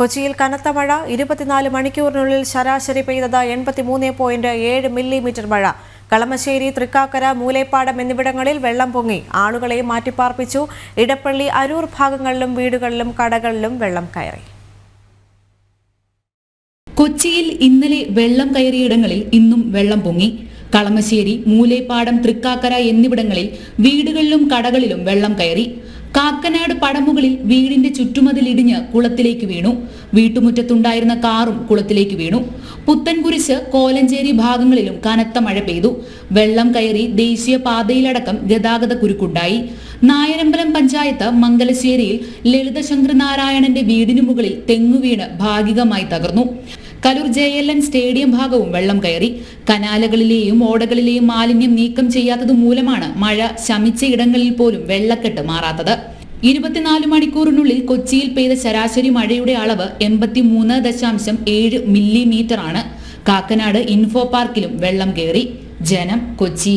കൊച്ചിയിൽ കനത്ത മഴ 24 മണിക്കൂറിനുള്ളിൽ ശരാശരി പെയ്തത് 83.7 മില്ലിമീറ്റർ മഴ. കളമശ്ശേരി, തൃക്കാക്കര, മൂലേപ്പാടം എന്നിവിടങ്ങളിൽ വെള്ളം പൊങ്ങി. ആളുകളെ മാറ്റിപ്പാർപ്പിച്ചു. ഇടപ്പള്ളി, അരൂർ ഭാഗങ്ങളിലും വീടുകളിലും കടകളിലും വെള്ളം കയറി. കൊച്ചിയിൽ ഇന്നലെ വെള്ളം കയറിയിടങ്ങളിൽ ഇന്നും വെള്ളം പൊങ്ങി. കളമശ്ശേരി, മൂലേപ്പാടം, തൃക്കാക്കര എന്നിവിടങ്ങളിൽ വീടുകളിലും കടകളിലും വെള്ളം കയറി. കാക്കനാട് പടമുകളിൽ വീടിന്റെ ചുറ്റുമതിലിടിഞ്ഞ് കുളത്തിലേക്ക് വീണു. വീട്ടുമുറ്റത്തുണ്ടായിരുന്ന കാറും കുളത്തിലേക്ക് വീണു. പുത്തൻകുരിശ്, കോലഞ്ചേരി ഭാഗങ്ങളിലും കനത്ത മഴ പെയ്തു. വെള്ളം കയറി ദേശീയ പാതയിലടക്കം ഗതാഗത കുരുക്കുണ്ടായി. നായരമ്പലം പഞ്ചായത്ത് മംഗലശ്ശേരിയിൽ ലളിതശങ്കർ നാരായണന്റെ വീടിനു മുകളിൽ തെങ്ങുവീണ് ഭാഗികമായി തകർന്നു. കലൂർ JLN സ്റ്റേഡിയം ഭാഗവും വെള്ളം കയറി. കനാലുകളിലെയും ഓടകളിലെയും മാലിന്യം നീക്കം ചെയ്യാത്തത് മൂലമാണ് മഴ ശമിച്ച ഇടങ്ങളിൽ പോലും വെള്ളക്കെട്ട് മാറാത്തത്. 24 മണിക്കൂറിനുള്ളിൽ കൊച്ചിയിൽ പെയ്ത ശരാശരി മഴയുടെ അളവ് 83.7 മില്ലിമീറ്റർ ആണ്. കാക്കനാട് ഇൻഫോ പാർക്കിലും വെള്ളം കയറി. ജനം, കൊച്ചി.